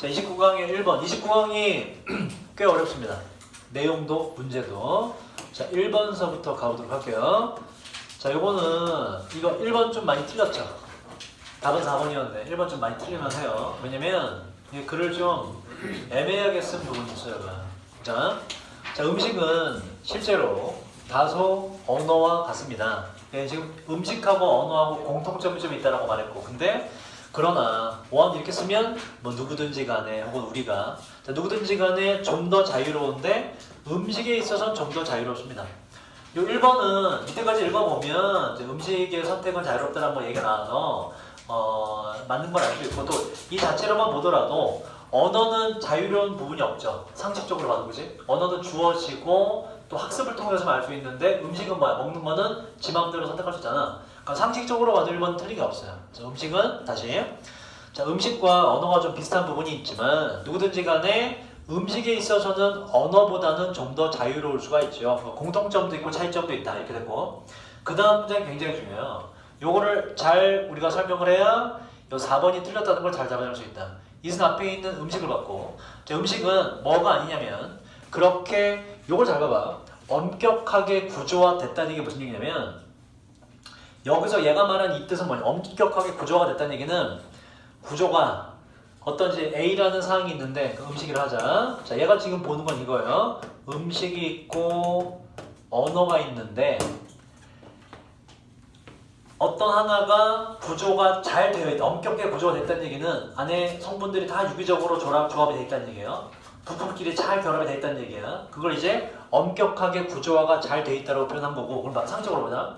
자, 29강의 1번. 29강이 꽤 어렵습니다. 내용도 문제도. 자, 1번서부터 가보도록 할게요. 자, 요거는 이거 1번 좀 많이 틀렸죠? 답은 4번이었는데 1번 좀 많이 틀리면 해요. 왜냐면 이 글을 좀 애매하게 쓴 부분이 있어요. 자, 음식은 실제로 다소 언어와 같습니다. 예, 지금 음식하고 언어하고 공통점이 좀 있다라고 말했고, 근데 그러나 오한 이렇게 쓰면 뭐 누구든지 간에 혹은 우리가 자, 누구든지 간에 좀 더 자유로운데 음식에 있어서는 좀 더 자유롭습니다. 요 1번은 이때까지 읽어보면 이제 음식의 선택은 자유롭다는 뭐 얘기가 나와서 맞는 걸 알 수 있고, 또 이 자체로만 보더라도 언어는 자유로운 부분이 없죠. 상식적으로 봐도 그지? 언어는 주어지고 또 학습을 통해서만 알 수 있는데 음식은 뭐야? 먹는 거는 지 마음대로 선택할 수 있잖아. 그러니까 상식적으로 봐도 1번 틀린 게 없어요. 자, 음식은 다시 자, 음식과 언어가 좀 비슷한 부분이 있지만 누구든지 간에 음식에 있어서는 언어보다는 좀 더 자유로울 수가 있죠. 공통점도 있고 차이점도 있다 이렇게 됐고, 그 다음 문제는 굉장히 중요해요. 요거를 잘 우리가 설명을 해야 요 4번이 틀렸다는 걸 잘 잡아낼 수 있다. 이슨 앞에 있는 음식을 받고, 자, 음식은 뭐가 아니냐면 그렇게 요걸 잘 봐봐. 엄격하게 구조화됐다는 얘기 무슨 얘기냐면, 여기서 얘가 말한 이 뜻은 뭐냐? 엄격하게 구조화가 됐다는 얘기는 구조가 어떤지 A라는 사항이 있는데 그 음식을 하자. 자, 얘가 지금 보는 건 이거예요. 음식이 있고 언어가 있는데 어떤 하나가 구조가 잘 되어 있다. 엄격하게 구조가 됐다는 얘기는 안에 성분들이 다 유기적으로 조합이 되어 있다는 얘기예요. 부품끼리 잘 결합이 되어 있다는 얘기야. 그걸 이제 엄격하게 구조화가 잘 되어 있다고 표현한 거고, 그럼 상식적으로 보자.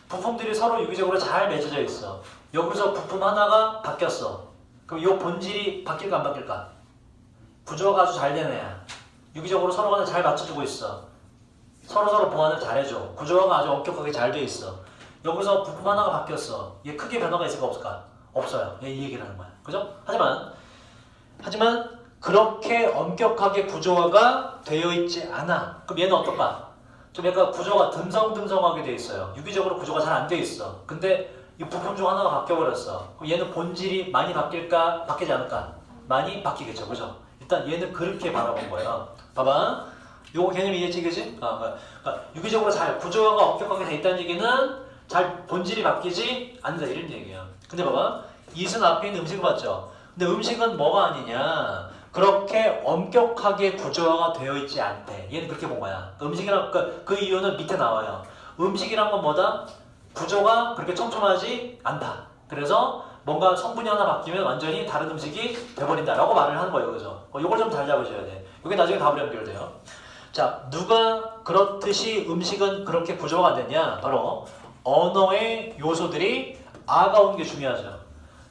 부품들이 서로 유기적으로 잘 맺어져 있어. 여기서 부품 하나가 바뀌었어. 그럼 이 본질이 바뀔까 안 바뀔까? 구조가 아주 잘 된 애야. 유기적으로 서로 간에 잘 맞춰주고 있어. 서로 보완을 잘해줘. 구조화가 아주 엄격하게 잘 돼 있어. 여기서 부품 하나가 바뀌었어. 얘 크게 변화가 있을까 없을까? 없어요. 얘 이 얘기를 하는 거야. 그죠? 하지만 그렇게 엄격하게 구조화가 되어 있지 않아. 그럼 얘는 어떨까? 좀 약간 구조가 듬성듬성하게 돼 있어요. 유기적으로 구조가 잘 안 돼 있어. 근데 이 부품 중 하나가 바뀌어버렸어. 그럼 얘는 본질이 많이 바뀔까? 바뀌지 않을까? 많이 바뀌겠죠. 그죠? 일단 얘는 그렇게 바라본 거예요. 봐봐. 요거 개념 이해했지, 그지? 그러니까 유기적으로 잘 구조화가 엄격하게 돼 있다는 얘기는 잘 본질이 바뀌지 않는다 이런 얘기야. 근데 봐봐. 이슨 앞에 있는 음식을 봤죠? 근데 음식은 뭐가 아니냐? 그렇게 엄격하게 구조화가 되어 있지 않대. 얘는 그렇게 본 거야. 음식이란 그 이유는 밑에 나와요. 음식이란 건 뭐다? 구조가 그렇게 촘촘하지 않다. 그래서 뭔가 성분이 하나 바뀌면 완전히 다른 음식이 돼버린다라고 말을 하는 거예요. 그죠? 이걸 좀 잘 잡으셔야 돼. 이게 나중에 답으로 연결돼요. 자, 누가 그렇듯이 음식은 그렇게 구조가 안 됐냐? 바로 언어의 요소들이 아가 온 게 중요하죠.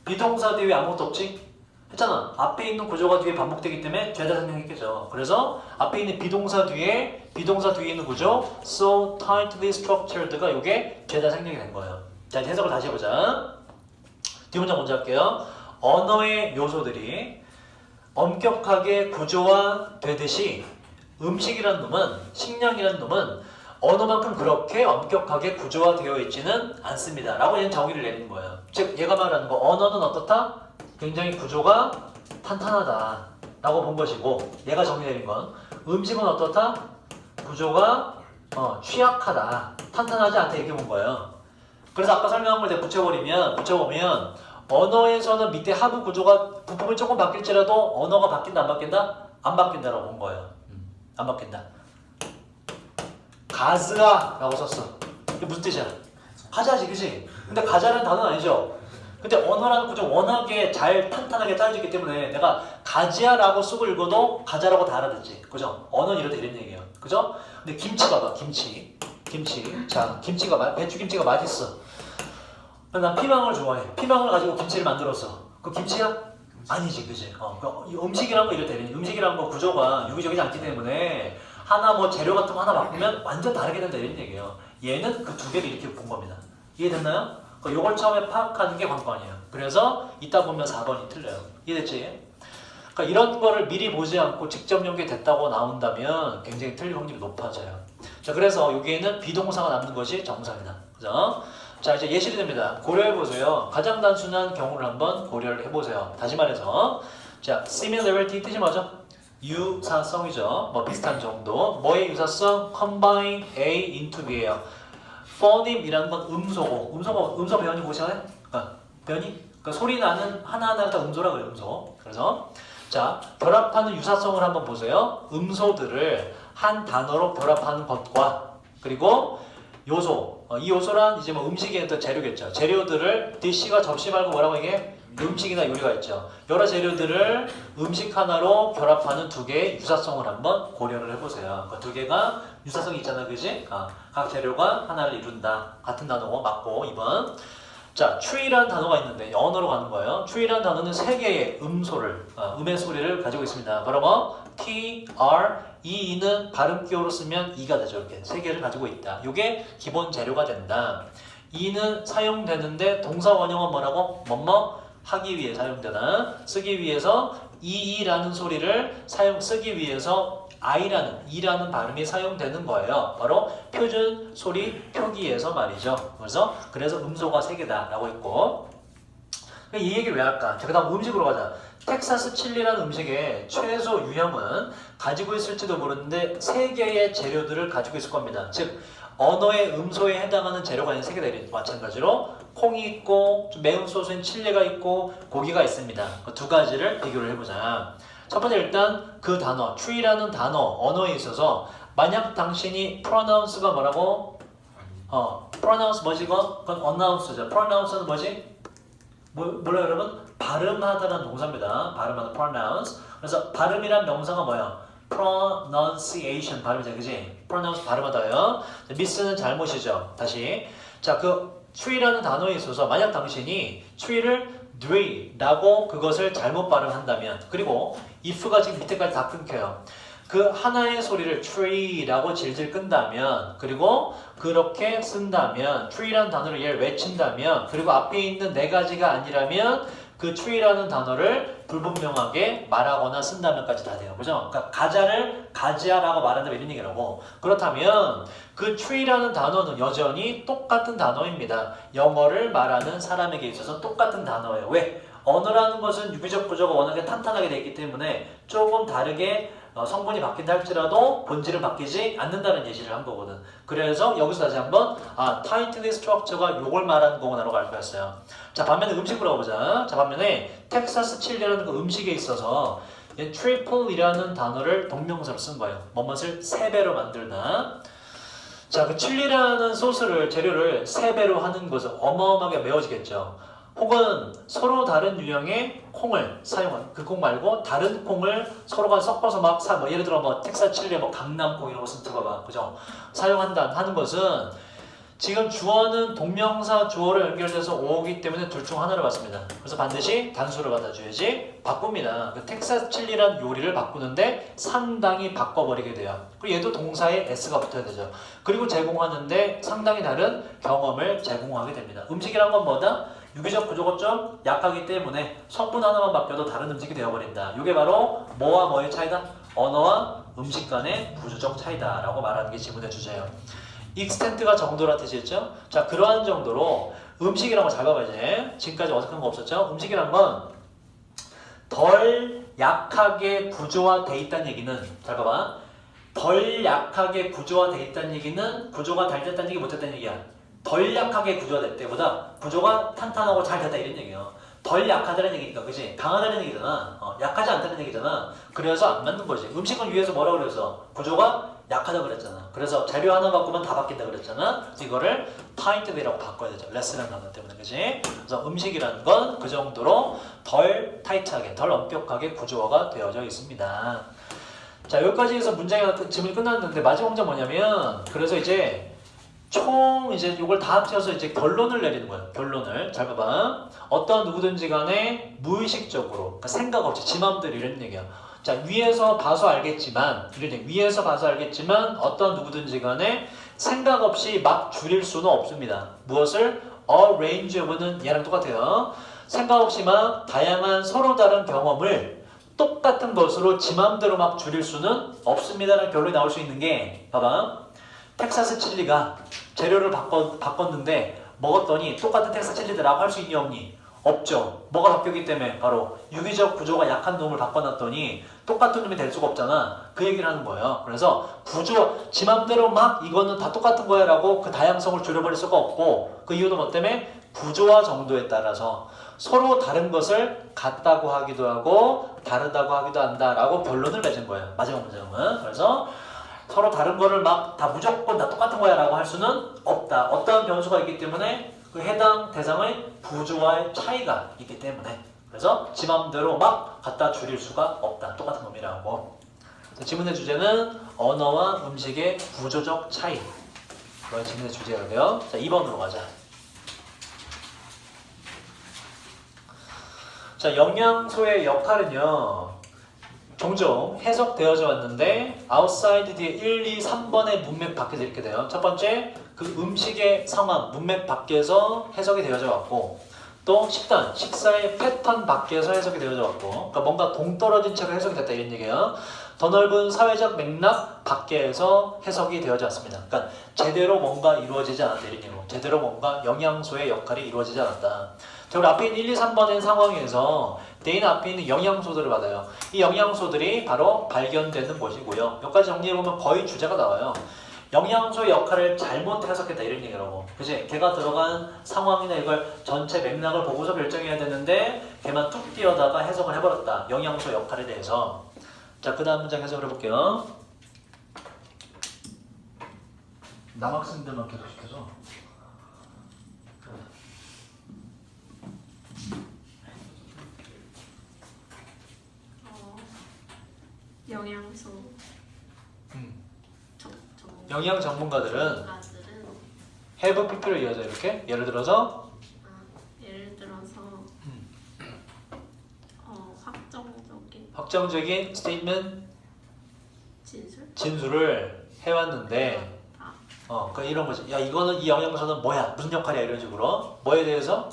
비동사 뒤에 아무것도 없지? 했잖아. 앞에 있는 구조가 뒤에 반복되기 때문에 죄다 생략했겠죠. 그래서 앞에 있는 비동사 뒤에 있는 구조 so tightly structured가 이게 죄다 생략이 된 거예요. 자, 이제 해석을 다시 해보자. 뒷문장 먼저 할게요. 언어의 요소들이 엄격하게 구조화되듯이 음식이라는 놈은, 식량이라는 놈은 언어만큼 그렇게 엄격하게 구조화되어 있지는 않습니다. 라고 얘는 정의를 내리는 거예요. 즉 얘가 말하는 거, 언어는 어떻다? 굉장히 구조가 탄탄하다 라고 본 것이고, 얘가 정의 내린 건 음식은 어떻다? 구조가 취약하다, 탄탄하지 않다 이렇게 본 거예요. 그래서 아까 설명한 걸 내가 붙여보면 언어에서는 밑에 하부 구조가 부품이 조금 바뀔지라도 언어가 바뀐다 안 바뀐다? 안 바뀐다라고 본 거예요. 안 바뀐다. 가즈아 라고 썼어. 이게 무슨 뜻이야? 가자지, 그치? 근데 가자라는 단어는 아니죠. 근데 언어라는 구조 워낙에 잘 탄탄하게 짜여져 있기 때문에 내가 가지아라고 쓰고 읽어도 가자라고 다 알아듣지. 그죠? 언어는 이러다 이런 얘기예요. 그죠? 근데 김치 봐봐. 김치. 자, 배추김치가 맛있어. 난 피망을 좋아해. 피망을 가지고 김치를 만들었어. 그 김치야? 아니지, 그지? 음식이란 거 이렇다. 음식이란 거 구조가 유기적이지 않기 때문에 하나 뭐 재료 같은 거 하나 바꾸면 완전 다르게 된다 이런 얘기예요. 얘는 그 두 개를 이렇게 본 겁니다. 이해됐나요? 요걸 처음에 파악하는 게 관건이에요. 그래서 이따 보면 4번이 틀려요. 이해됐지? 그러니까 이런 거를 미리 보지 않고 직접 연계됐다고 나온다면 굉장히 틀릴 확률이 높아져요. 자, 그래서 여기에는 비동사가 남는 것이 정상이다. 그죠? 자, 이제 예시를 듭니다. 고려해보세요. 가장 단순한 경우를 한번 고려를 해보세요. 다시 말해서 자, similarity 뜻이 뭐죠? 유사성이죠. 뭐 비슷한 정도. 뭐의 유사성? combine A into B예요. phoneme이라는 건 음소고, 음소 배연이 보시나요? 배연이? 그러니까 소리 나는 하나하나가 다 음소라 그래요. 음소. 그래서 자, 결합하는 유사성을 한번 보세요. 음소들을 한 단어로 결합하는 것과 그리고 요소. 이 요소란 이제 뭐 음식의 어떤 재료겠죠. 재료들을 디시가 접시 말고 뭐라고 이게? 음식이나 요리가 있죠. 여러 재료들을 음식 하나로 결합하는 두 개의 유사성을 한번 고려를 해보세요. 그 두 개가 유사성이 있잖아, 그지? 각 재료가 하나를 이룬다. 같은 단어고 맞고 2번. 자, tree라는 단어가 있는데 언어로 가는 거예요. tree라는 단어는 세 개의 음소를, 음의 소리를 가지고 있습니다. 바로 뭐? T, R, E는 발음 기호로 쓰면 E가 되죠. 이렇게 세 개를 가지고 있다. 이게 기본 재료가 된다. E는 사용되는데 동사 원형은 뭐라고? 뭐뭐 하기 위해 사용되다. 쓰기 위해서 E라는 소리를 쓰기 위해서 E라는 발음이 사용되는 거예요. 바로 표준 소리 표기에서 말이죠. 그래서 음소가 세 개다라고 했고, 이 얘기를 왜 할까? 자, 그 다음 음식으로 가자. 텍사스 칠리라는 음식의 최소 유형은 가지고 있을지도 모르는데 세 개의 재료들을 가지고 있을 겁니다. 즉 언어의 음소에 해당하는 재료가 있는 세 개다. 마찬가지로 콩이 있고 좀 매운 소스인 칠리가 있고 고기가 있습니다. 그 두 가지를 비교를 해보자. 첫 번째 일단 그 단어, tree라는 단어, 언어에 있어서 만약 당신이 pronounce가 뭐라고? pronounce 뭐지 이거? 그건 announce죠. pronounce는 뭐지? 뭐라 여러분? 발음하다라는 동사입니다. 발음하다, pronounce. 그래서 발음이란 명사가 뭐야? pronunciation 발음이죠, 그지? pronounce 발음하다요. miss는 잘못이죠. 다시. 자, 그 tree라는 단어에 있어서 만약 당신이 tree를 tree라고 그것을 잘못 발음한다면, 그리고 if가 지금 밑에까지 다 끊겨요. 그 하나의 소리를 tree라고 질질 끈다면, 그리고 그렇게 쓴다면, tree라는 단어를 얘를 외친다면, 그리고 앞에 있는 네 가지가 아니라면 그 tree라는 단어를 불분명하게 말하거나 쓴다면까지 다 돼요. 그죠? 그러니까 가자를 가지야라고 말한다면 이런 얘기라고. 그렇다면 그 tree라는 단어는 여전히 똑같은 단어입니다. 영어를 말하는 사람에게 있어서 똑같은 단어예요. 왜? 언어라는 것은 유기적 구조가 워낙에 탄탄하게 되어 있기 때문에 조금 다르게 성분이 바뀐다 할지라도 본질은 바뀌지 않는다는 예시를 한 거거든. 그래서 여기서 다시 한번 tightly structure가 요걸 말하는 거구나라고 알 거였어요. 자, 반면에 음식으로 가보자. 자, 반면에 텍사스 칠리라는 그 음식에 있어서 triple이라는 단어를 동명사로 쓴 거예요. 뭐뭇을 세 배로 만들다. 자, 그 칠리라는 소스를 재료를 세 배로 하는 것은 어마어마하게 매워지겠죠. 혹은 서로 다른 유형의 콩을 사용한 그 콩 말고 다른 콩을 서로가 섞어서 막 예를 들어 뭐 텍사스 칠리 뭐 강남콩 이런 거 쓰다가 그죠? 사용한다 하는 것은 지금 주어는 동명사 주어로 연결돼서 오기 때문에 둘 중 하나를 받습니다. 그래서 반드시 단수를 받아줘야지 바꿉니다. 그 텍사스 칠리란 요리를 바꾸는데 상당히 바꿔버리게 돼요. 그리고 얘도 동사에 s가 붙어야 되죠. 그리고 제공하는데 상당히 다른 경험을 제공하게 됩니다. 음식이란 건 뭐다? 유기적 구조가 좀 약하기 때문에 성분 하나만 바뀌어도 다른 음식이 되어버린다. 이게 바로 뭐와 뭐의 차이다? 언어와 음식 간의 구조적 차이다라고 말하는 게 지문의 주제예요. extent가 정도라 뜻이었죠? 자, 그러한 정도로 음식이란 거 잘 봐봐야지. 지금까지 어색한 거 없었죠? 음식이란 건 덜 약하게 구조화돼 있다는 얘기는 잘 봐봐. 덜 약하게 구조화돼 있다는 얘기는 구조가 잘 됐다는 얘기 못했다는 얘기야. 덜 약하게 구조화될 때보다 구조가 탄탄하고 잘 됐다 이런 얘기예요. 덜 약하다는 얘기니까, 그지? 강하다는 얘기잖아. 약하지 않다는 얘기잖아. 그래서 안 맞는 거지. 음식은 위에서 뭐라고 그랬어? 구조가 약하다 그랬잖아. 그래서 재료 하나 바꾸면 다 바뀐다 그랬잖아. 이거를 tightly라고 바꿔야 되죠. less라는 단어 때문에, 그지? 그래서 음식이라는 건 그 정도로 덜 타이트하게, 덜 엄격하게 구조화가 되어져 있습니다. 자, 여기까지 해서 문제가 질문이 끝났는데 마지막 문제 뭐냐면, 그래서 이제 이제 이걸 다 합쳐서 이제 결론을 내리는 거예요. 결론을. 잘 봐봐. 어떤 누구든지 간에 무의식적으로, 그러니까 생각 없이 지 맘대로 이런 얘기야. 자, 위에서 봐서 알겠지만, 위에서 봐서 알겠지만, 어떤 누구든지 간에 생각 없이 막 줄일 수는 없습니다. 무엇을? A range of는 얘랑 똑같아요. 생각 없이 막 다양한 서로 다른 경험을 똑같은 것으로 지 맘대로 막 줄일 수는 없습니다라는 결론이 나올 수 있는 게, 봐봐. 텍사스 칠리가 재료를 바꿨는데 먹었더니 똑같은 텍사스 칠리더라고 할 수 있니 없니? 없죠. 뭐가 바뀌었기 때문에 바로 유기적 구조가 약한 놈을 바꿔놨더니 똑같은 놈이 될 수가 없잖아. 그 얘기를 하는 거예요. 그래서 구조 지 맘대로 막 이거는 다 똑같은 거야 라고 그 다양성을 줄여버릴 수가 없고 그 이유는 뭐 때문에 구조와 정도에 따라서 서로 다른 것을 같다고 하기도 하고 다르다고 하기도 한다라고 결론을 맺은 거예요. 마지막 문장은. 그래서 서로 다른 거를 막 다 무조건 다 똑같은 거야 라고 할 수는 없다. 어떠한 변수가 있기 때문에 그 해당 대상의 구조와의 차이가 있기 때문에 그래서 지 맘대로 막 갖다 줄일 수가 없다. 똑같은 놈이라고. 지문의 주제는 언어와 음식의 구조적 차이. 그걸 지문의 주제가 돼요. 자, 2번으로 가자. 자, 영양소의 역할은요. 종종 해석되어져 왔는데 outside 뒤에 1, 2, 3번의 문맥 밖에서 이렇게 돼요. 첫 번째, 그 음식의 상황, 문맥 밖에서 해석이 되어져 왔고 또 식단, 식사의 패턴 밖에서 해석이 되어져 왔고 그러니까 뭔가 동떨어진 채로 해석이 됐다 이런 얘기예요. 더 넓은 사회적 맥락 밖에서 해석이 되어져 왔습니다. 그러니까 제대로 뭔가 이루어지지 않았다 이런 얘기고 제대로 뭔가 영양소의 역할이 이루어지지 않았다. 자, 우리 앞에 있는 1, 2, 3번의 상황에서 데이는 앞에 있는 영양소들을 받아요. 이 영양소들이 바로 발견되는 것이고요. 여기까지 정리해보면 거의 주제가 나와요. 영양소의 역할을 잘못 해석했다 이런 얘기라고. 그치? 걔가 들어간 상황이나 이걸 전체 맥락을 보고서 결정해야 되는데 걔만 툭 띄어다가 해석을 해버렸다. 영양소 역할에 대해서. 자, 그 다음 문장 해석을 해볼게요. 남학생들만 계속 시켜서. 영양소 영양 전문가들은 have pp를 이어져 이렇게 예를 들어서 확정적인 statement 진술을 해왔는데 그러니까 이런 거지. 야 이거는 이 영양소는 뭐야 무슨 역할이야 이런 식으로 뭐에 대해서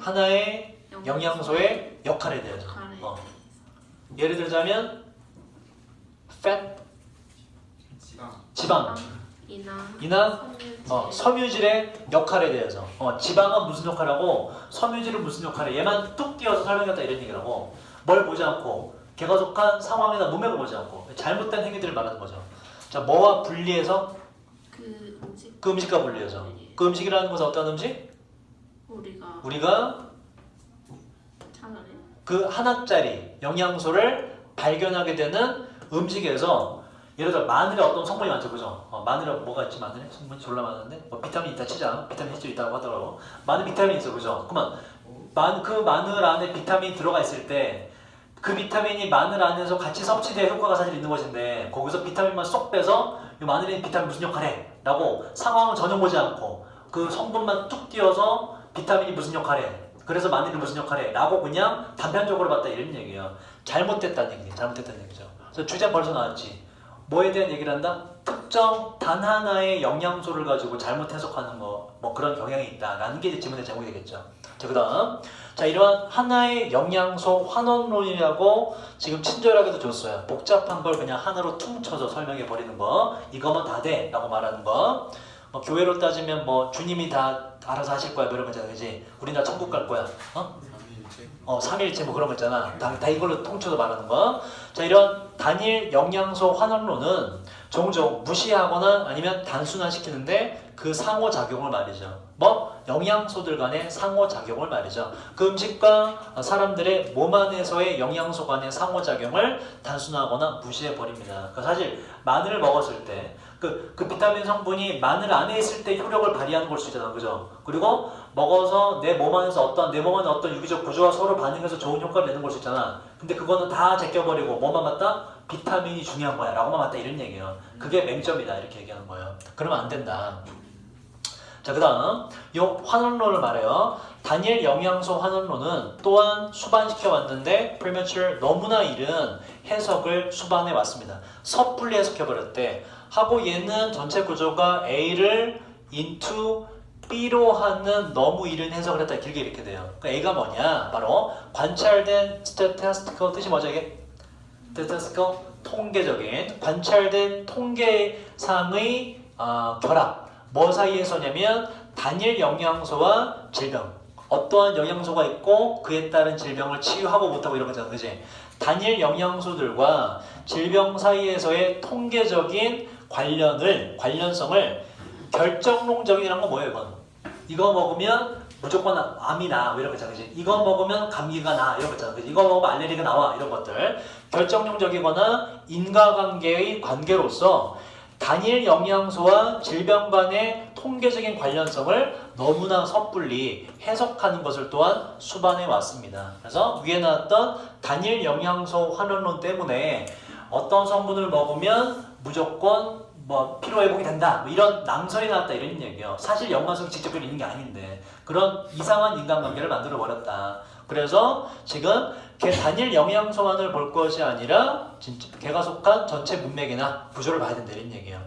하나의 영양소의 역할에 대해서 예를 들자면 fat 지방 이나 섬유질의 역할에 대해서 지방은 무슨 역할하고 섬유질은 무슨 역할에 얘만 뚝 띄어서 설명했다 이런 얘기라고 뭘 보지 않고 걔가 속한 상황이나 문맥을 보지 않고 잘못된 행위들을 말하는 거죠. 자 뭐와 분리해서 그 음식과 분리해서 그 음식이라는 것은 어떤 음식? 우리가 그 하나짜리 영양소를 발견하게 되는 음식에서 예를 들어 마늘에 어떤 성분이 많죠, 그죠? 마늘에 뭐가 있지? 마늘에 성분이 졸라 많은데 뭐 비타민 있다 치자. 비타민 C도 있다고 하더라고. 마늘 비타민 있어, 그죠? 그러면 그 마늘 안에 비타민 들어가 있을 때 그 비타민이 마늘 안에서 같이 섭취될 효과가 사실 있는 것인데 거기서 비타민만 쏙 빼서 이 마늘에 있는 비타민 무슨 역할해? 라고 상황을 전혀 보지 않고 그 성분만 뚝 띄어서 비타민이 무슨 역할해? 그래서 마늘이 무슨 역할해? 라고 그냥 단편적으로 봤다 이런 얘기예요. 잘못됐다는 얘기죠. 잘못됐다는 얘기죠. 그래서 주제 벌써 나왔지. 뭐에 대한 얘기를 한다? 특정 단 하나의 영양소를 가지고 잘못 해석하는 뭐 그런 경향이 있다라는 게 지문의 제목이 되겠죠. 자, 그 다음. 자, 이러한 하나의 영양소 환원론이라고 지금 친절하게도 줬어요. 복잡한 걸 그냥 하나로 퉁쳐서 설명해 버리는 거. 이거면 다 돼. 라고 말하는 거. 교회로 따지면 뭐 주님이 다 알아서 하실 거야. 뭐 이런 거 있잖아. 그지? 우린 다 천국 갈 거야. 삼일체 뭐 그런 거 있잖아. 다 이걸로 통쳐서 말하는 거. 자, 이런 단일 영양소 환원론은 종종 무시하거나 아니면 단순화시키는데 그 상호작용을 말이죠. 뭐? 영양소들 간의 상호작용을 말이죠. 그 음식과 사람들의 몸 안에서의 영양소 간의 상호작용을 단순화하거나 무시해버립니다. 그러니까 사실 마늘을 먹었을 때 그 비타민 성분이 마늘 안에 있을 때 효력을 발휘하는 걸 수 있잖아. 그죠? 그리고 먹어서 내 몸 안에 어떤 유기적 구조와 서로 반응해서 좋은 효과를 내는 걸 수 있잖아. 근데 그거는 다 제껴버리고 뭐만 맞다? 비타민이 중요한 거야 라고만 맞다 이런 얘기예요. 그게 맹점이다 이렇게 얘기하는 거예요. 그러면 안 된다. 자, 그 다음 이 환원론을 말해요. 단일 영양소 환원론은 또한 수반시켜 왔는데 premature 너무나 이른 해석을 수반해 왔습니다. 섣불리 해석해버렸대. 하고 얘는 전체 구조가 A를 into B로 하는 너무 이른 해석을 했다. 길게 이렇게 돼요. 그러니까 A가 뭐냐? 바로 관찰된 statistical 뜻이 뭐죠 이게? statistical 통계적인 관찰된 통계상의 결합. 뭐 사이에서냐면 단일 영양소와 질병. 어떠한 영양소가 있고 그에 따른 질병을 치유하고 못하고 이런 거잖아, 그지? 단일 영양소들과 질병 사이에서의 통계적인 관련성을 결정론적이라는 건 뭐예요, 이건? 이거 먹으면 무조건 암이 나, 이런 거 있잖아, 그지? 이거 먹으면 감기가 나, 이런 거 있잖아, 그지? 이거 먹으면 알레르기가 나와, 이런 것들. 결정론적이거나 인과관계의 관계로서 단일 영양소와 질병 간의 통계적인 관련성을 너무나 섣불리 해석하는 것을 또한 수반해 왔습니다. 그래서 위에 나왔던 단일 영양소 환원론 때문에 어떤 성분을 먹으면 무조건 뭐 피로회복이 된다, 뭐 이런 낭설이 나왔다, 이런 얘기예요. 사실 연관성이 직접적으로 있는 게 아닌데 그런 이상한 인간관계를 만들어 버렸다. 그래서 지금 걔 단일 영양소만을 볼 것이 아니라 진짜 걔가 속한 전체 문맥이나 구조를 봐야 된다, 이런 얘기예요.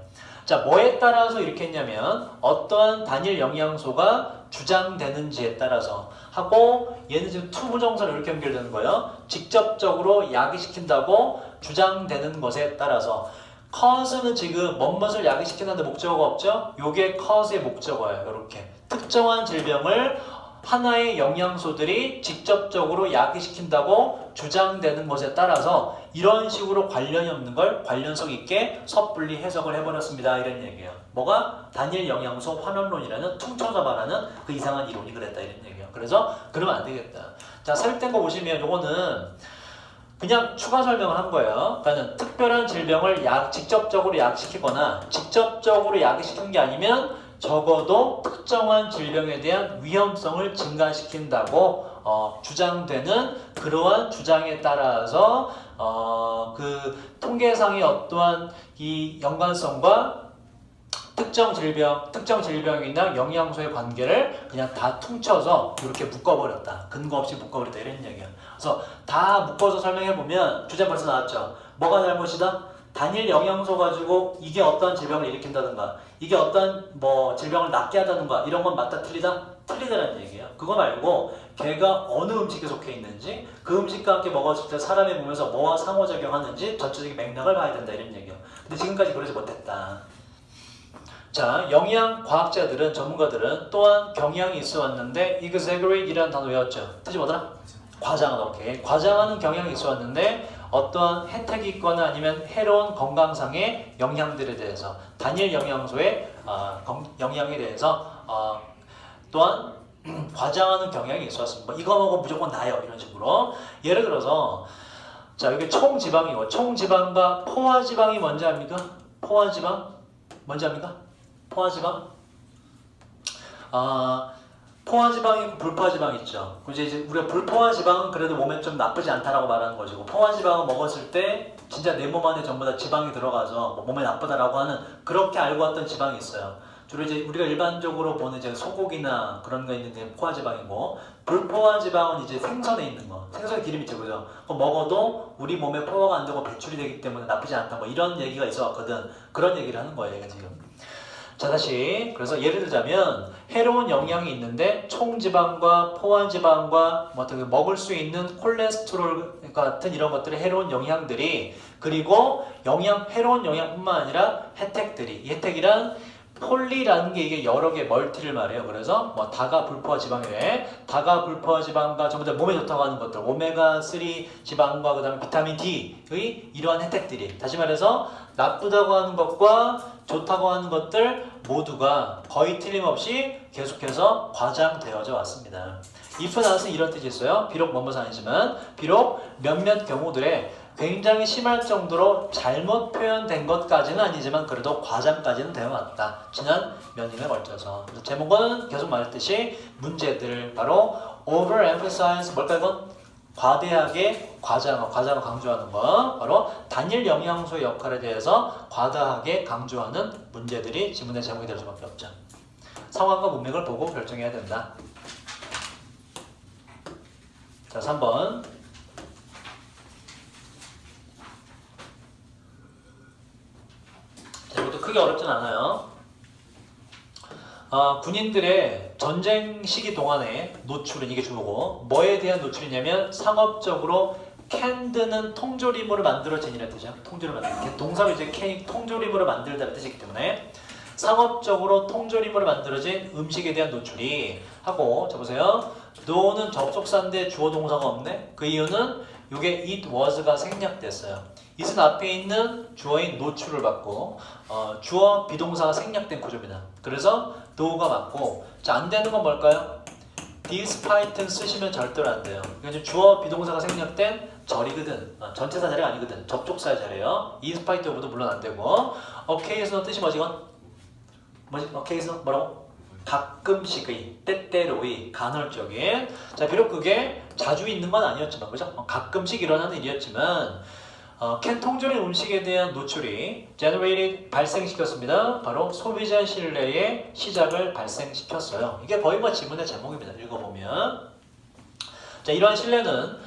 자, 뭐에 따라서 이렇게 했냐면 어떠한 단일 영양소가 주장되는지에 따라서 하고, 얘는 지금 투부정사로 이렇게 연결되는 거예요. 직접적으로 야기시킨다고 주장되는 것에 따라서 cause는 지금 뭐뭇을 야기시키는데 목적어가 없죠? 요게 cause의 목적어예요. 이렇게 특정한 질병을 하나의 영양소들이 직접적으로 야기시킨다고 주장되는 것에 따라서 이런 식으로 관련이 없는 걸 관련성 있게 섣불리 해석을 해버렸습니다, 이런 얘기예요. 뭐가? 단일 영양소 환원론이라는 퉁쳐서 말하는 그 이상한 이론이 그랬다, 이런 얘기예요. 그래서 그러면 안 되겠다. 자, 삽입된 거 보시면 요거는 그냥 추가 설명을 한 거예요. 그러니까 특별한 질병을 직접적으로 약시키거나 직접적으로 약시키는 게 아니면 적어도 특정한 질병에 대한 위험성을 증가시킨다고 주장되는 그러한 주장에 따라서 그 통계상의 어떠한 이 연관성과 특정 질병이나 영양소의 관계를 그냥 다 퉁쳐서 이렇게 묶어버렸다. 근거 없이 묶어버렸다, 이런 얘기야. 그래서 다 묶어서 설명해보면 주제 벌써 나왔죠. 뭐가 잘못이다? 단일 영양소 가지고 이게 어떤 질병을 일으킨다든가 이게 어떤 뭐 질병을 낫게 하다든가 이런 건 맞다, 틀리다? 틀리다라는 얘기예요. 그거 말고 걔가 어느 음식에 속해 있는지, 그 음식과 함께 먹었을 때 사람의 몸에서 뭐와 상호작용하는지 전체적인 맥락을 봐야 된다, 이런 얘기예요. 근데 지금까지 그러지 못했다. 자, 영양 과학자들은, 전문가들은 또한 경향이 있어 왔는데 exaggerate이라는 단어 외웠죠? 뜻이 뭐더라? 과장하다. 오케이. 과장하는 경향이 있어 왔는데 어떠한 혜택이 있거나 아니면 해로운 건강상의 영향들에 대해서, 단일 영양소의 영향에 대해서 또한 과장하는 경향이 있어 왔습니다. 뭐 이거 먹으면 무조건 나요, 이런 식으로. 예를 들어서 자, 여기 총지방이고, 총지방과 포화지방이 뭔지 압니까? 포화지방? 뭔지 압니까? 포화지방? 포화지방이 있고 불포화지방 있죠. 이제 우리가 불포화지방은 그래도 몸에 좀 나쁘지 않다라고 말하는 것이고, 포화지방을 먹었을 때 진짜 내 몸 안에 전부 다 지방이 들어가서 뭐 몸에 나쁘다라고 하는, 그렇게 알고 왔던 지방이 있어요. 주로 이제 우리가 일반적으로 보는 이제 소고기나 그런 거 있는 게 포화지방이고, 불포화지방은 이제 생선에 있는 거, 생선에 기름이 있죠, 그죠? 그거 먹어도 우리 몸에 포화가 안 되고 배출이 되기 때문에 나쁘지 않다, 뭐 이런 얘기가 있어 왔거든. 그런 얘기를 하는 거예요, 얘가 지금. 자, 다시 그래서 예를 들자면 해로운 영양이 있는데 총지방과 포화지방과 뭐 어떻게 먹을 수 있는 콜레스테롤 같은 이런 것들의 해로운 영양들이, 그리고 해로운 영양뿐만 아니라 혜택들이, 이 혜택이란 폴리라는 게 이게 여러 개 멀티를 말해요. 그래서 뭐 다가 불포화 지방에 다가 불포화 지방과 전부 다 몸에 좋다고 하는 것들, 오메가3 지방과 그다음에 비타민 D의 이러한 혜택들이, 다시 말해서 나쁘다고 하는 것과 좋다고 하는 것들 모두가 거의 틀림없이 계속해서 과장되어져 왔습니다. if not은 이런 뜻이 있어요. 비록 뭐뭐가 아니지만, 비록 몇몇 경우들에 굉장히 심할 정도로 잘못 표현된 것까지는 아니지만 그래도 과장까지는 되어 왔다. 지난 몇 년에 걸쳐서. 그래서 제목은 계속 말했듯이 문제들, 바로 overemphasize, 뭘까요 이건? 과대하게 과장을 강조하는 거, 바로 단일 영양소의 역할에 대해서 과다하게 강조하는 문제들이 지문의 제목이 될 수밖에 없죠. 상황과 문맥을 보고 결정해야 된다. 자, 3번. 자, 이것도 크게 어렵진 않아요. 군인들의 전쟁 시기 동안의 노출은, 이게 주어고, 뭐에 대한 노출이냐면 상업적으로 캔드는 통조림으로 만들어진이라는 뜻이죠. 통조림을 만들다. 동사로 이제 통조림으로 만들다는 뜻이기 때문에 상업적으로 통조림으로 만들어진 음식에 대한 노출이 하고 자 보세요. no는 접속사인데 주어 동사가 없네. 그 이유는 이게 it was가 생략됐어요. it은 앞에 있는 주어인 노출을 받고 주어 비동사가 생략된 구조입니다. 그래서 no가 맞고 자 안 되는 건 뭘까요? despite는 쓰시면 절대로 안 돼요. 이건 지금 주어 비동사가 생략된 절이거든. 전체사 자리가 아니거든. 접촉사의 자리예요. despite of도 물론 안 되고 occasional 뜻이 뭐지 이건? 뭐지? occasional 뭐라고? 가끔씩의, 때때로의, 간헐적인. 자 비록 그게 자주 있는 건 아니었지만 그죠? 가끔씩 일어나는 일이었지만 캔 통조림 음식에 대한 노출이 generated 발생시켰습니다. 바로 소비자 신뢰의 시작을 발생시켰어요. 이게 거의 뭐 지문의 제목입니다. 읽어보면 자 이러한 신뢰는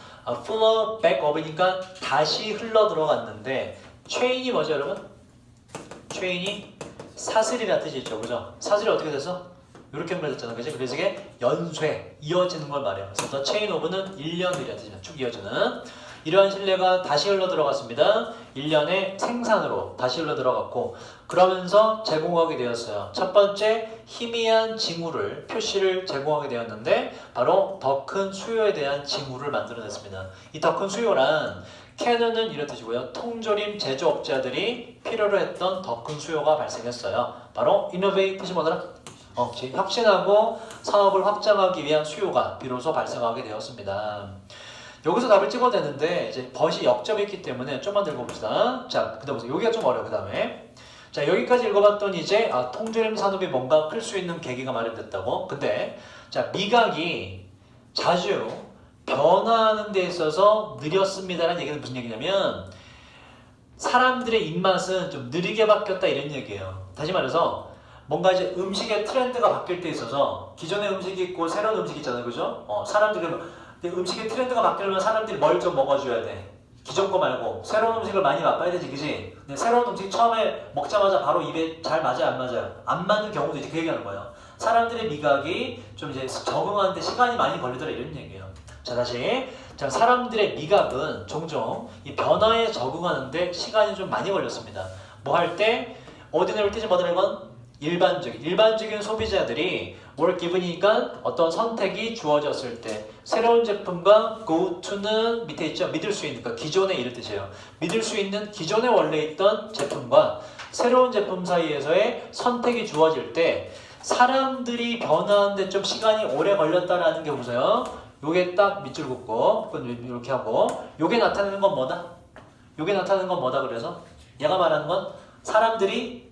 flow back up이니까 다시 흘러 들어갔는데 체인이 뭐죠 여러분? 체인이 사슬이라는 뜻이 있죠. 그죠? 사슬이 어떻게 돼서? 이렇게 연결됐잖아. 그지? 그래서 이게 연쇄, 이어지는 걸 말해요. 그래서 the chain of는 1년이라는 뜻입니다. 쭉 이어지는. 이러한 신뢰가 다시 흘러 들어갔습니다. 1년의 생산으로 다시 흘러 들어갔고 그러면서 제공하게 되었어요. 첫 번째 희미한 징후를 표시를 제공하게 되었는데 바로 더 큰 수요에 대한 징후를 만들어냈습니다. 이 더 큰 수요란 캐논은 이런 뜻이고요. 통조림 제조업자들이 필요로 했던 더 큰 수요가 발생했어요. 바로 innovate 뜻이 뭐더라? 혁신하고 사업을 확장하기 위한 수요가 비로소 발생하게 되었습니다. 여기서 답을 찍어도 되는데 이제 벗이 역접이 있기 때문에 좀만 더 읽어봅시다. 자, 그 다음에 보세요. 여기가 좀 어려워. 그 다음에 자 여기까지 읽어봤더니 이제 통조림 산업이 뭔가 클 수 있는 계기가 마련됐다고. 근데 자 미각이 자주 변화하는 데 있어서 느렸습니다라는 얘기는 무슨 얘기냐면 사람들의 입맛은 좀 느리게 바뀌었다 이런 얘기예요. 다시 말해서 뭔가 이제 음식의 트렌드가 바뀔 때 있어서 기존의 음식이 있고 새로운 음식이 있잖아요. 그죠? 사람들이 음식의 트렌드가 바뀌려면 사람들이 뭘 좀 먹어줘야 돼. 기존 거 말고 새로운 음식을 많이 맛봐야 되지, 그지? 근데 새로운 음식 처음에 먹자마자 바로 입에 잘 맞아요, 안 맞아요? 안 맞는 경우도 이제 그 얘기하는 거예요. 사람들의 미각이 좀 이제 적응하는데 시간이 많이 걸리더라 이런 얘기예요. 자 다시 자 사람들의 미각은 종종 이 변화에 적응하는데 시간이 좀 많이 걸렸습니다. 뭐 할 때 ordinary 뜻이 뭐더라 이건? 일반적인 소비자들이 were given이니까 어떤 선택이 주어졌을 때 새로운 제품과 go to는 밑에 있죠. 믿을 수 있는 그러니까 기존에 이럴 뜻이에요. 믿을 수 있는 기존에 원래 있던 제품과 새로운 제품 사이에서의 선택이 주어질 때 사람들이 변화하는데 좀 시간이 오래 걸렸다라는 게 보세요. 요게 딱 밑줄 긋고 그건 이렇게 하고 요게 나타내는 건 뭐다? 요게 나타내는 건 뭐다 그래서? 얘가 말하는 건 사람들이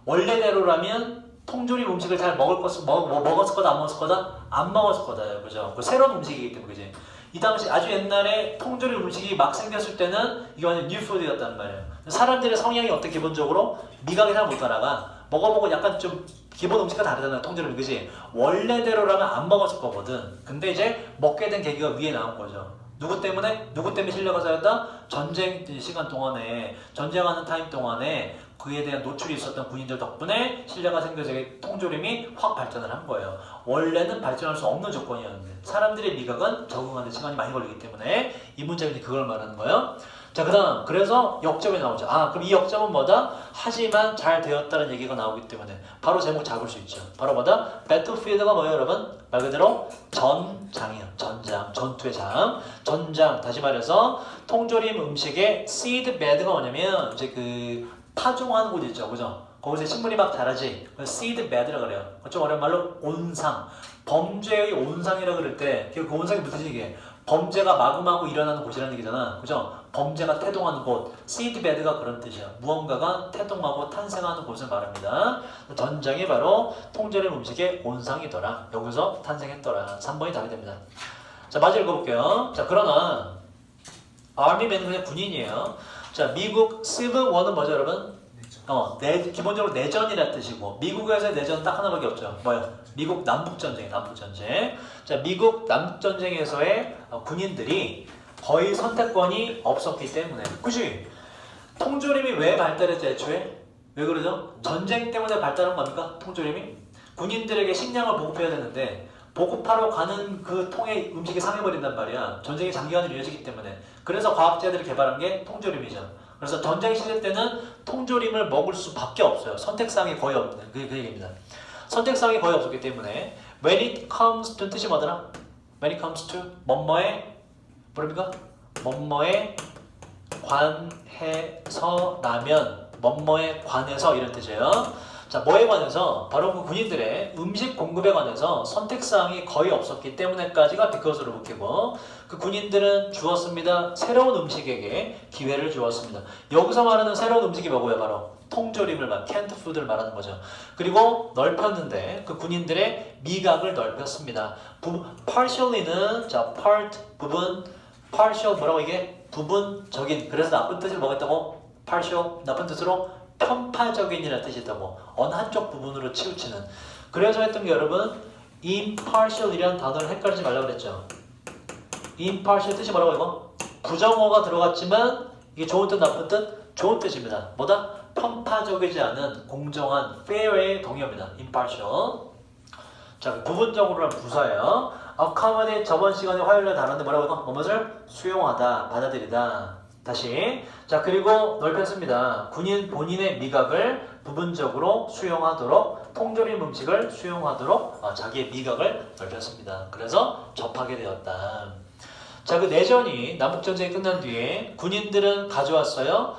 원래대로라면 통조림 음식을 잘 먹었을 거다 안 먹었을 거다? 안 먹었을 거다. 그죠? 그 새로운 음식이기 때문에 그지? 이 당시 아주 옛날에 통조림 음식이 막 생겼을 때는 이게 완전 뉴푸드였단 말이에요. 사람들의 성향이 어때 기본적으로? 미각이 잘 못 따라가. 먹어보고 약간 좀 기본 음식과 다르잖아요. 통조림 그지? 원래대로라면 안 먹었을 거거든. 근데 이제 먹게 된 계기가 위에 나온 거죠. 누구 때문에? 누구 때문에 신뢰가 쌓였다? 전쟁 시간 동안에 전쟁하는 타임 동안에 그에 대한 노출이 있었던 군인들 덕분에 신뢰가 생겨서 통조림이 확 발전을 한 거예요. 원래는 발전할 수 없는 조건이었는데 사람들의 미각은 적응하는 시간이 많이 걸리기 때문에 이 문제는 그걸 말하는 거예요. 자, 그 다음 그래서 역점이 나오죠. 그럼 이 역점은 뭐다? 하지만 잘 되었다는 얘기가 나오기 때문에 바로 제목 잡을 수 있죠. 바로 뭐다? 배틀필드가 뭐예요 여러분? 말 그대로 전장이에요. 전장, 전투의 장. 전장, 다시 말해서 통조림 음식의 seed bed가 뭐냐면 이제 그 파종하는 곳 있죠. 그죠? 거기서 식물이 막 자라지. seed bed라고 그래요. 좀 어려운 말로 온상. 범죄의 온상이라고 그럴 때 그 온상이 무슨 얘기예요? 범죄가 마구마구 일어나는 곳이라는 얘기잖아. 그죠? 범죄가 태동하는 곳. seed bed가 그런 뜻이야. 무언가가 태동하고 탄생하는 곳을 말합니다. 전장이 바로 통조림 음식의 온상이더라. 여기서 탄생했더라. 3번이 답이 됩니다. 자, 마저 읽어볼게요. 자, 그러나 Armyman은 그냥 군인이에요. 자, 미국 Civil War는 뭐죠, 여러분? 기본적으로 내전이라는 뜻이고 미국에서의 내전은 딱 하나밖에 없죠. 뭐요? 미국 남북전쟁. 자, 미국 남북전쟁에서의 군인들이 거의 선택권이 없었기 때문에 그치? 통조림이 왜 발달했죠, 애초에? 왜 그러죠? 전쟁 때문에 발달한 겁니까? 통조림이? 군인들에게 식량을 보급해야 되는데 보급하러 가는 그 통에 음식이 상해버린단 말이야. 전쟁이 장기간으로 이어지기 때문에. 그래서 과학자들이 개발한 게 통조림이죠. 그래서 전쟁 시대 때는 통조림을 먹을 수밖에 없어요. 선택사항이 거의 없는 그 얘기입니다. 선택사항이 거의 없었기 때문에 when it comes to 뜻이 뭐더라? when it comes to 뭐뭐에 뭐랍니까? 뭐뭐에 관해서라면 뭐뭐에 관해서 이런 뜻이에요. 자, 뭐에 관해서? 바로 그 군인들의 음식 공급에 관해서 선택사항이 거의 없었기 때문에까지가 비커스로 묶이고 그 군인들은 주었습니다. 새로운 음식에게 기회를 주었습니다. 여기서 말하는 새로운 음식이 뭐고요? 바로 통조림을 canned food를 말하는 거죠. 그리고 넓혔는데 그 군인들의 미각을 넓혔습니다. partially는 자, part 부분, partial 뭐라고 이게? 부분적인. 그래서 나쁜 뜻을 뭐겠다고? partial 나쁜 뜻으로 편파적인이라는 뜻이 있다고. 어느 한쪽 부분으로 치우치는. 그래서 했던 게 여러분 impartial이라는 단어를 헷갈리지 말라고 그랬죠. impartial 뜻이 뭐라고 이거? 부정어가 들어갔지만 이게 좋은 뜻 나쁜 뜻? 좋은 뜻입니다. 뭐다? 편파적이지 않은 공정한 fair의 동의어입니다. impartial. 자, 부분적으로는 부사예요. accommodate 저번 시간에 화요일에 다뤘는데 뭐라고 이거? 뭐뭇을? 수용하다, 받아들이다. 다시. 자, 그리고 넓혔습니다. 군인 본인의 미각을 부분적으로 수용하도록 통조림 음식을 수용하도록 자기의 미각을 넓혔습니다. 그래서 접하게 되었다. 자, 그 내전이 남북전쟁이 끝난 뒤에 군인들은 가져왔어요.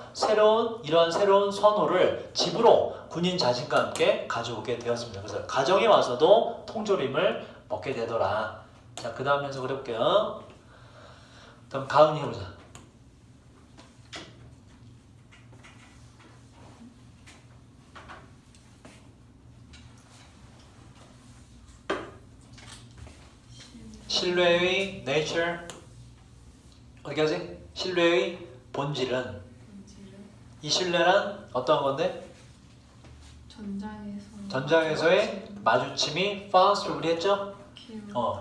이러한 새로운 선호를 집으로 군인 자신과 함께 가져오게 되었습니다. 그래서 가정에 와서도 통조림을 먹게 되더라. 자, 그 다음 연습을 해볼게요. 그럼 가은이 해보자. 신뢰의 nature 어떻게 하지? 신뢰의 본질은 이 신뢰란 어떠한 건데? 전장에서의 마주침이 foster 우리 했죠?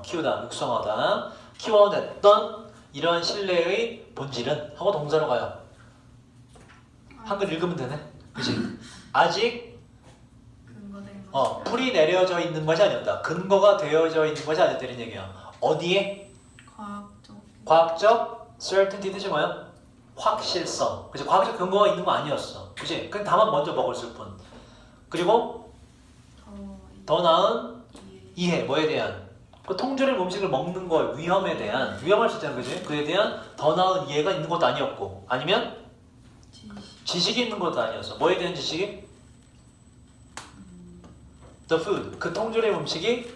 키우다, 육성하다 키워냈던 이러한 신뢰의 본질은 하고 동사로 가요. 한글 읽으면 되네. 그치? 아직 풀이 내려져 있는 것이 아니었다. 근거가 되어져 있는 것이 아니었다 이런 얘기야. 어디에? 과학적 certainty 뜻이 뭐야? 확실성. 그치? 과학적 근거가 있는 거 아니었어. 그치? 그냥 다만 먼저 먹었을 뿐. 그리고 더 나은 이해. 뭐에 대한? 그 통조림 음식을 먹는 거의 위험에 대한 위험할 수 있잖아. 그치? 그에 대한 더 나은 이해가 있는 것도 아니었고 아니면 지식이 있는 것도 아니었어. 뭐에 대한 지식이? The food. 그 통조림 음식이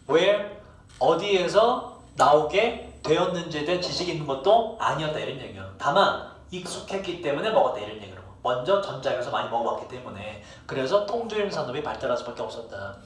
where 어디에서 나오게 되었는지에 대한 지식이 있는 것도 아니었다 이런 얘기예요. 다만 익숙했기 때문에 먹었다 이런 얘기로. 먼저 전장에서 많이 먹어봤기 때문에 그래서 통조림 산업이 발달할 수밖에 없었다.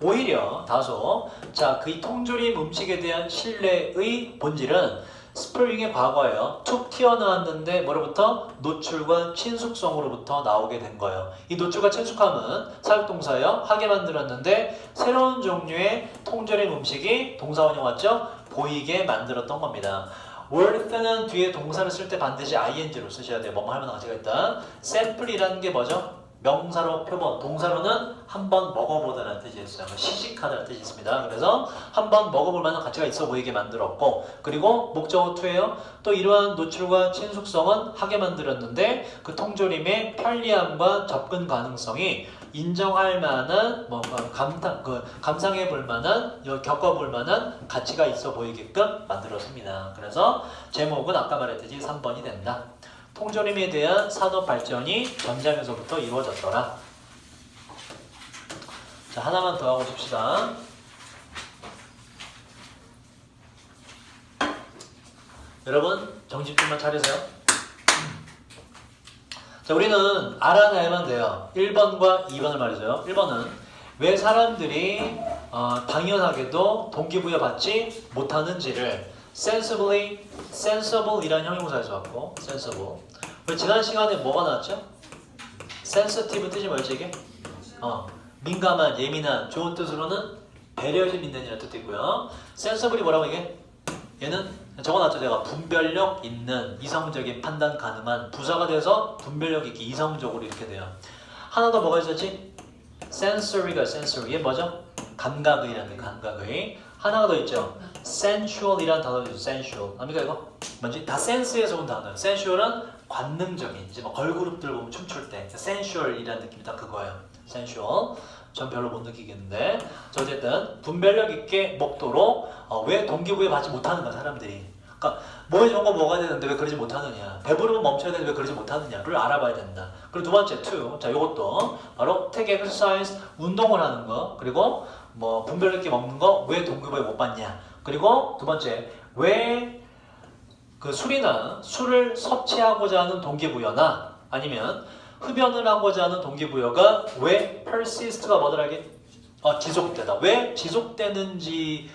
오히려 다소 자, 그 이 통조림 음식에 대한 신뢰의 본질은 스프링의 과거예요. 툭 튀어나왔는데 뭐로부터? 노출과 친숙성으로부터 나오게 된 거예요. 이 노출과 친숙함은 사역동사예요. 하게 만들었는데 새로운 종류의 통조림 음식이 동사원형 왔죠? 보이게 만들었던 겁니다. worth는 뒤에 동사를 쓸 때 반드시 ing로 쓰셔야 돼요. 뭐뭐 할 만한 가치가 있다. sample이라는 게 뭐죠? 명사로 표본, 동사로는 한번 먹어보다는 뜻이 있어요. 시식하다는 뜻이 있습니다. 그래서 한번 먹어볼 만한 가치가 있어 보이게 만들었고 그리고 목적어 2예요. 또 이러한 노출과 친숙성은 하게 만들었는데 그 통조림의 편리함과 접근 가능성이 인정할 만한 감상해 볼 만한 겪어볼 만한 가치가 있어 보이게끔 만들었습니다. 그래서 제목은 아까 말했듯이 3번이 된다. 통조림에 대한 산업 발전이 전장에서부터 이루어졌더라. 자, 하나만 더 하고 봅시다. 여러분 정신 좀만 차리세요. 자, 우리는 알아내야만 돼요. 1번과 2번을 말이죠. 1번은 왜 사람들이 당연하게도 동기부여 받지 못하는지를 sensible 이라는 형용사에서 왔고 sensible. 우리 지난 시간에 뭐가 나왔죠? sensitive 뜻이 뭐였지 이게? 민감한, 예민한, 좋은 뜻으로는 배려심 있는 이라는 뜻도 있고요. sensible이 뭐라고 이게? 얘는 적어놨죠 제가. 분별력 있는, 이성적인 판단 가능한. 부사가 돼서 분별력 있게 이성적으로 이렇게 돼요. 하나 더 뭐가 있었지? sensory가 sensory. 얘 뭐죠? 감각의라는 감각의. 하나가 더 있죠. sensual이라는 단어도 있죠. sensual. 압니까 이거? 뭔지 다 센스에서 온 단어예요. sensual은 관능적인, 이제 뭐 걸그룹들 보면 춤출 때 sensual이라는 느낌이 딱 그거예요. sensual. 전 별로 못 느끼겠는데, 어쨌든 분별력 있게 먹도록 왜 동기부여 받지 못하는가 사람들이. 그러니까 뭐에 좋은 거 먹어야 되는데 왜 그러지 못하느냐, 배부르면 멈춰야 되는데 왜 그러지 못하느냐를 알아봐야 된다. 그리고 두 번째 two, 자 요것도 바로 take exercise, 운동을 하는 거, 그리고 뭐 분별력 있게 먹는 거 왜 동기부여 못 받냐, 그리고 두 번째 왜 그 술을 섭취하고자 하는 동기부여나 아니면 흡연을 하고자 하는 동기부여가 왜 persist가 뭐더라게 지속되다. 왜 지속되는지에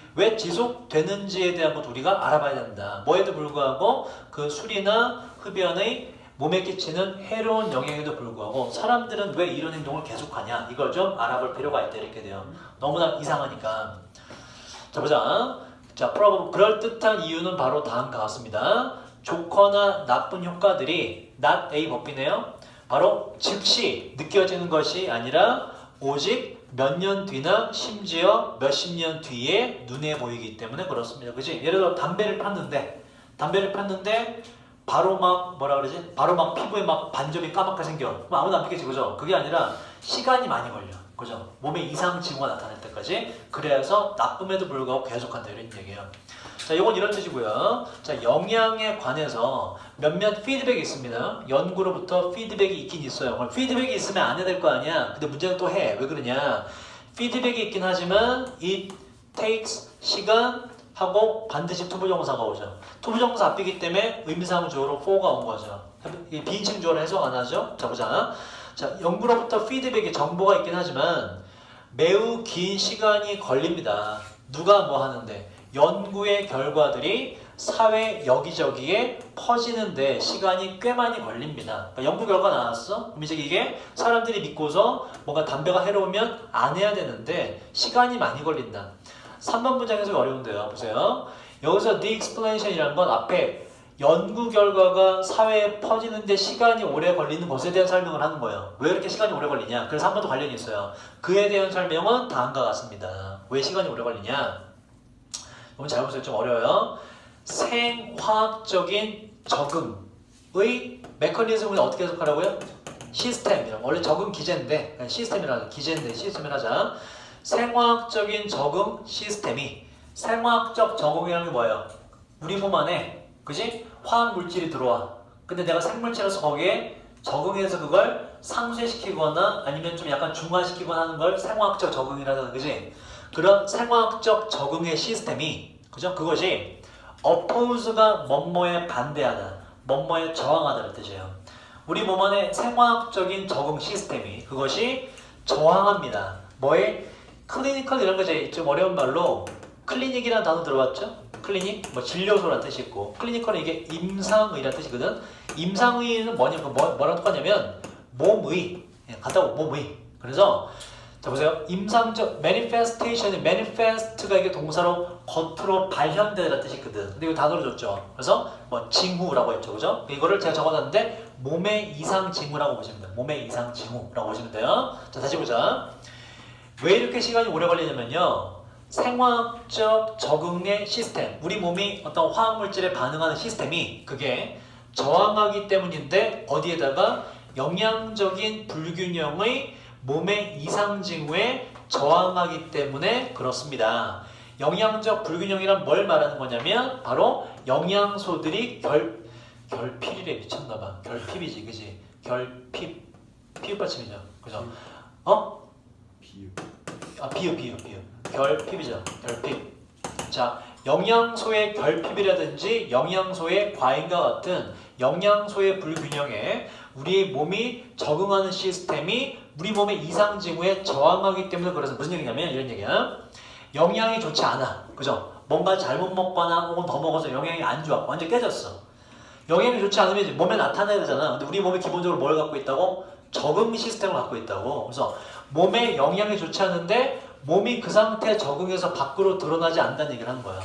대한 것도 우리가 알아봐야 된다. 뭐에도 불구하고 그 술이나 흡연의 몸에 끼치는 해로운 영향에도 불구하고 사람들은 왜 이런 행동을 계속하냐, 이걸 좀 알아볼 필요가 있다. 이렇게 돼요. 너무나 이상하니까. 자 보자. 자, 그럴듯한 이유는 바로 다음과 같습니다. 좋거나 나쁜 효과들이 not A 법이네요. 바로 즉시 느껴지는 것이 아니라 오직 몇 년 뒤나 심지어 몇십 년 뒤에 눈에 보이기 때문에 그렇습니다. 그치? 예를 들어 담배를 폈는데 바로 막 뭐라 그러지? 바로 막 피부에 막 반점이 까맣게 생겨. 그럼 아무도 안 피겠지, 그죠? 그게 아니라 시간이 많이 걸려. 그죠? 몸에 이상 징후가 나타날 때까지. 그래서 나쁨에도 불구하고 계속한다 이런 얘기예요. 자, 이건 이런 뜻이고요. 자, 영양에 관해서 몇몇 피드백이 있습니다. 연구로부터 피드백이 있긴 있어요. 그럼 피드백이 있으면 안 해야 될 거 아니야. 근데 문제는 또 해. 왜 그러냐? 피드백이 있긴 하지만 it takes 시간 하고 반드시 투부정사가 오죠. 투부정사 앞이기 때문에 의미상주어로 for가 온 거죠. 비인칭 주어를 해석 안 하죠. 자, 보자. 자, 연구로부터 피드백이 정보가 있긴 하지만 매우 긴 시간이 걸립니다. 누가 뭐 하는데? 연구의 결과들이 사회 여기저기에 퍼지는데 시간이 꽤 많이 걸립니다. 그러니까 연구 결과 나왔어? 그럼 이제 이게 사람들이 믿고서 뭔가 담배가 해로우면 안 해야 되는데 시간이 많이 걸린다. 3번 문장에서 어려운데요. 보세요. 여기서 the explanation이라는 건 앞에 연구 결과가 사회에 퍼지는데 시간이 오래 걸리는 것에 대한 설명을 하는 거예요. 왜 이렇게 시간이 오래 걸리냐? 그래서 한 번 더 관련이 있어요. 그에 대한 설명은 다음과 같습니다. 왜 시간이 오래 걸리냐? 이건 잘 보세요. 좀 어려워요. 생화학적인 적응의 메커니즘을 어떻게 해석하라고요? 시스템이라고. 원래 적응 기제인데 시스템이라고. 기제인데 시스템을 하자. 생화학적인 적응 시스템이, 생화학적 적응이라는 게 뭐예요? 우리 몸 안에, 그지? 화학 물질이 들어와. 근데 내가 생물체로서 거기에 적응해서 그걸 상쇄시키거나 아니면 좀 약간 중화시키거나 하는 걸 생화학적 적응이라는, 그지? 그런 생화학적 적응의 시스템이, 그죠? 그것이 oppose가 뭐뭐에 반대하다, 뭐뭐에 저항하다는 뜻이에요. 우리 몸 안에 생화학적인 적응 시스템이, 그것이 저항합니다. 뭐에? 클리니컬 이런 거지. 좀 어려운 말로 클리닉이라는 단어 들어봤죠? 클리닉? 뭐 진료소라는 뜻이 있고, 클리니컬은 이게 임상의라는 뜻이거든. 임상의는 뭐랑 똑같냐면 몸의, 갔다 오고 몸의. 그래서 자 보세요. 임상적 manifestation이, manifest가 이게 동사로 겉으로 발현되다는 뜻이 있거든. 근데 이거 단어로 줬죠. 그래서 뭐 징후라고 했죠, 그죠? 이거를 제가 적어놨는데 몸의 이상 징후라고 보시면 돼요. 몸의 이상 징후라고 보시면 돼요. 자 다시 보자. 왜 이렇게 시간이 오래 걸리냐면요. 생화학적 적응의 시스템, 우리 몸이 어떤 화학물질에 반응하는 시스템이 그게 저항하기 때문인데 어디에다가 영양적인 불균형의 몸의 이상 징후에 저항하기 때문에 그렇습니다. 영양적 불균형이란 뭘 말하는 거냐면 바로 영양소들이 결핍이래. 미쳤나봐. 결핍이지, 그지? 결핍, 피읍 받침이죠, 그죠? 비유. 비읍. 결핍이죠. 결핍. 자, 영양소의 결핍이라든지 영양소의 과잉과 같은 영양소의 불균형에 우리 몸이 적응하는 시스템이 우리 몸의 이상 징후에 저항하기 때문에 그래서 무슨 얘기냐면 이런 얘기야. 영양이 좋지 않아. 그죠? 뭔가 잘못 먹거나 혹은 더 먹어서 영양이 안 좋아. 완전 깨졌어. 영양이 좋지 않으면 이제 몸에 나타나야 되잖아. 근데 우리 몸이 기본적으로 뭘 갖고 있다고? 적응 시스템을 갖고 있다고. 그래서 몸에 영양이 좋지 않은데 몸이 그 상태에 적응해서 밖으로 드러나지 않는다는 얘기를 하는 거야.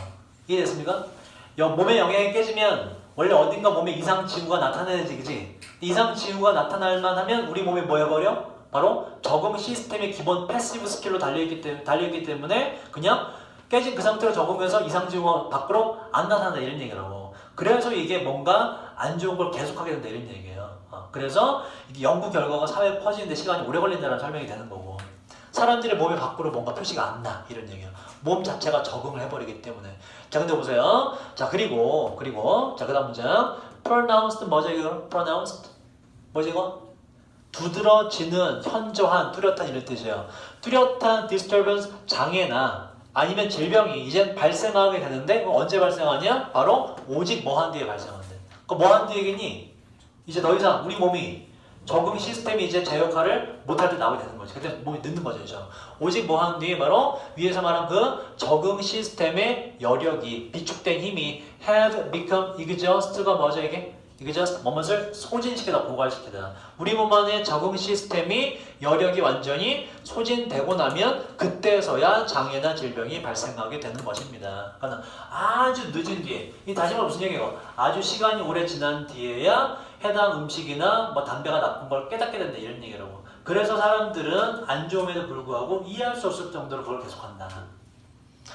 이해됐습니까? 몸의 영양이 깨지면 원래 어딘가 몸에 이상 징후가 나타나야지, 그지? 이상 징후가 나타날만 하면 우리 몸이 뭐 해버려? 바로 적응 시스템의 기본 패시브 스킬로 달려있기 때문에 그냥 깨진 그 상태로 적응해서 이상 징후가 밖으로 안 나타난다 이런 얘기라고. 그래서 이게 뭔가 안 좋은 걸 계속하게 된다 이런 얘기예요. 그래서 이게 연구 결과가 사회에 퍼지는데 시간이 오래 걸린다는 설명이 되는 거고 사람들의 몸의 밖으로 뭔가 표시가 안 나 이런 얘기예요. 몸 자체가 적응을 해버리기 때문에. 자 근데 보세요. 자 그리고 자 그다음 문장 pronounced 뭐죠 이거? pronounced 뭐지 이거? 두드러지는, 현저한, 뚜렷한 이런 뜻이에요. 뚜렷한 disturbance, 장애나 아니면 질병이 이제 발생하게 되는데 언제 발생하냐? 바로 오직 뭐한 뒤에 발생한대. 그 뭐한 뒤에겠니? 이제 더 이상 우리 몸이 적응 시스템이 이제 제 역할을 못할 때 나오게 되는 거지. 그때 몸이 늦는 거죠. 그죠? 오직 뭐한 뒤에 바로 위에서 말한 그 적응 시스템의 여력이 비축된 힘이 have become exhaust가 뭐죠 이게? exhaust 뭐뭇을 소진시키다 고갈시키다. 우리 몸 안의 적응 시스템이 여력이 완전히 소진되고 나면 그때서야 장애나 질병이 발생하게 되는 것입니다. 그러니까 아주 늦은 뒤에 이 다시 말해 무슨 얘기예요? 아주 시간이 오래 지난 뒤에야 해당 음식이나 뭐 담배가 나쁜 걸 깨닫게 된다 이런 얘기라고. 그래서 사람들은 안 좋음에도 불구하고 이해할 수 없을 정도로 그걸 계속한다.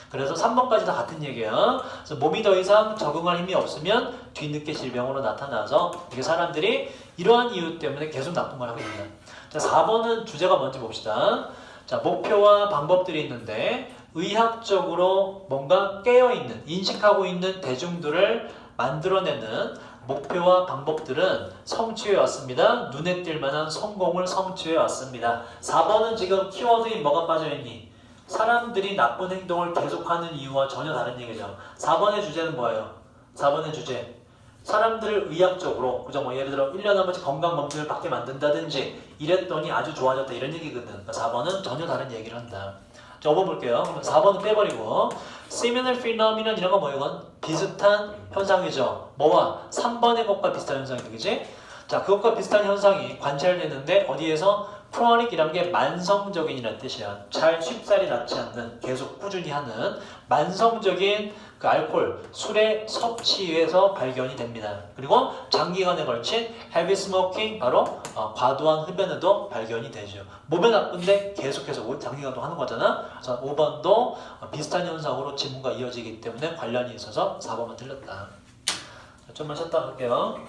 그래서 3번까지 다 같은 얘기예요. 그래서 몸이 더 이상 적응할 힘이 없으면 뒤늦게 질병으로 나타나서 이게 사람들이 이러한 이유 때문에 계속 나쁜 걸 하게 됩니다. 자, 4번은 주제가 뭔지 봅시다. 자, 목표와 방법들이 있는데 의학적으로 뭔가 깨어있는, 인식하고 있는 대중들을 만들어내는 목표와 방법들은 성취해 왔습니다. 눈에 띌 만한 성공을 성취해 왔습니다. 4번은 지금 키워드인 뭐가 빠져있니? 사람들이 나쁜 행동을 계속하는 이유와 전혀 다른 얘기죠. 4번의 주제는 뭐예요? 4번의 주제. 사람들을 의학적으로, 그죠? 뭐 예를 들어 1년에 한 번씩 건강검진을 받게 만든다든지 이랬더니 아주 좋아졌다 이런 얘기거든. 그러니까 4번은 전혀 다른 얘기를 한다. 자, 5번 볼게요. 4번은 빼버리고 similar phenomenon 이런 건 뭐예요? 이건 비슷한 현상이죠. 뭐와? 3번의 것과 비슷한 현상이죠. 그치? 자, 그것과 비슷한 현상이 관찰되는데 어디에서? 크로닉이란 게 만성적인이라는 뜻이야. 잘 쉽사리 낫지 않는, 계속 꾸준히 하는 만성적인 그 알코올, 술의 섭취에서 발견이 됩니다. 그리고 장기간에 걸친 heavy smoking, 바로 과도한 흡연에도 발견이 되죠. 몸에 나쁜데 계속해서 장기간도 하는 거잖아. 그래서 5번도 비슷한 현상으로 지문과 이어지기 때문에 관련이 있어서 4번만 틀렸다. 자, 좀만 쉬었다 갈게요.